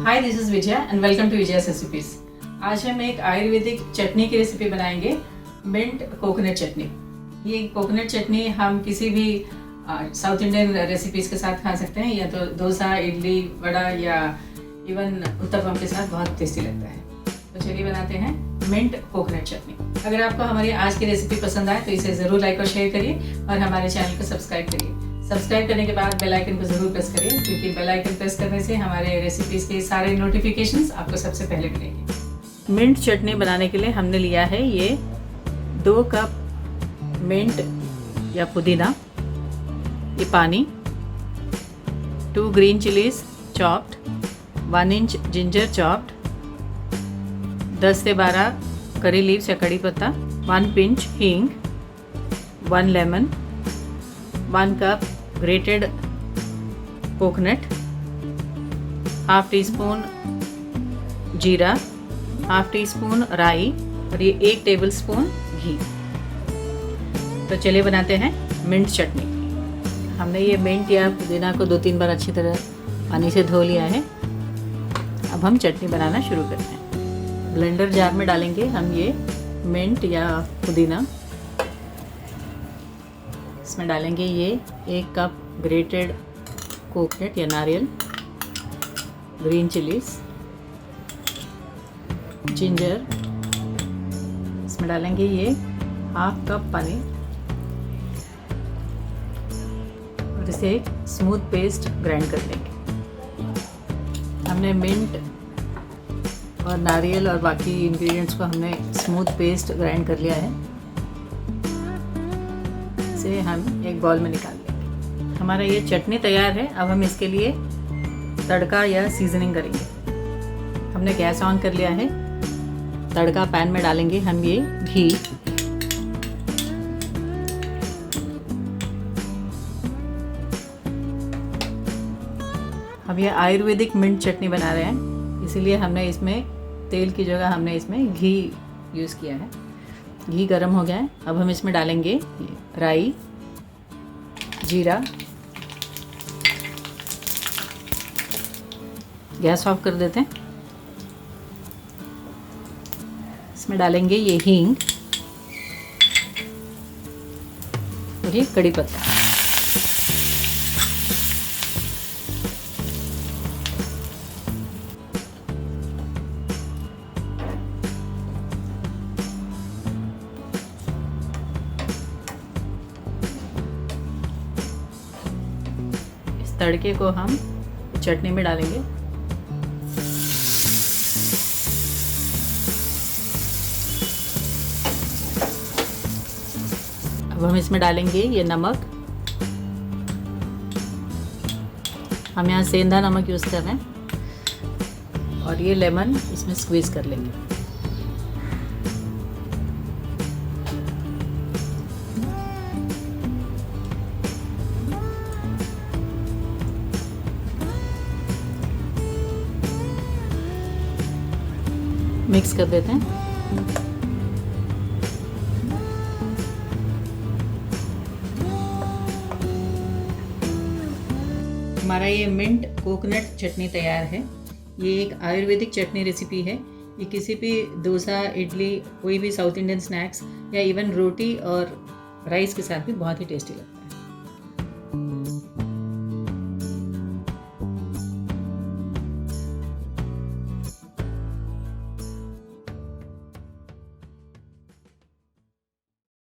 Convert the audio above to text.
Hi, this is Vijay and welcome to Vijay recipes. आज हम एक आयुर्वेदिक चटनी की रेसिपी बनाएंगे, मिंट कोकोनट चटनी। ये कोकोनट चटनी हम किसी भी साउथ इंडियन रेसिपीज के साथ खा सकते हैं, या तो डोसा, इडली, वड़ा या इवन उत्तपम के साथ बहुत टेस्टी लगता है। तो चलिए बनाते हैं मिंट कोकोनट चटनी। अगर आपको हमारी आज की रेसिपी पसंद आए तो इसे ज़रूर लाइक और शेयर करिए और हमारे चैनल को सब्सक्राइब करिए। सब्सक्राइब करने के बाद बेल आइकन को ज़रूर प्रेस करिए, क्योंकि बेल आइकन प्रेस करने से हमारे रेसिपीज़ के सारे नोटिफिकेशंस आपको सबसे पहले मिलेंगे। मिंट चटनी बनाने के लिए हमने लिया है ये 2 कप मिंट या पुदीना, ये पानी, 2 green chillies chopped, 1 inch ginger chopped, 10 से 12 करी लीव्स या कड़ी पत्ता, 1 पिंच हींग, 1 lemon, 1 cup grated coconut, half teaspoon जीरा, हाफ टी स्पून राई और ये 1 टेबल स्पून घी। तो चलिए बनाते हैं मिंट चटनी। हमने ये मिंट या पुदीना को 2-3 बार अच्छी तरह पानी से धो लिया है। अब हम चटनी बनाना शुरू करते हैं। ब्लेंडर जार में डालेंगे हम ये मिंट या पुदीना। इसमें डालेंगे ये 1 कप ग्रेटेड कोकोनट या नारियल, ग्रीन चिलीज, जिंजर। इसमें डालेंगे ये हाफ कप पानी और इसे एक स्मूथ पेस्ट ग्राइंड कर लेंगे। हमने मिंट और नारियल और बाकी इंग्रेडिएंट्स को हमने स्मूथ पेस्ट ग्राइंड कर लिया है। इसे हम एक बाउल में निकाल लेंगे। हमारा ये चटनी तैयार है। अब हम इसके लिए तड़का या सीजनिंग करेंगे। हमने गैस ऑन कर लिया है। तड़का पैन में डालेंगे हम ये घी, हम ये आयुर्वेदिक मिंट चटनी बना रहे हैं, इसीलिए हमने इसमें तेल की जगह हमने इसमें घी यूज़ किया है। घी गर्म हो गया है। अब हम इसमें डालेंगे राई, जीरा। गैस ऑफ कर देते हैं। इसमें डालेंगे ये हींग और ये कड़ी पत्ता। तड़के को हम चटनी में डालेंगे। अब हम इसमें डालेंगे ये नमक। हम यहाँ सेंधा नमक यूज़ कर रहे हैं और ये लेमन इसमें स्क्वीज़ कर लेंगे। मिक्स कर देते हैं। हमारा ये मिंट कोकोनट चटनी तैयार है। ये एक आयुर्वेदिक चटनी रेसिपी है। ये किसी भी डोसा, इडली, कोई भी साउथ इंडियन स्नैक्स या इवन रोटी और राइस के साथ भी बहुत ही टेस्टी लगता है।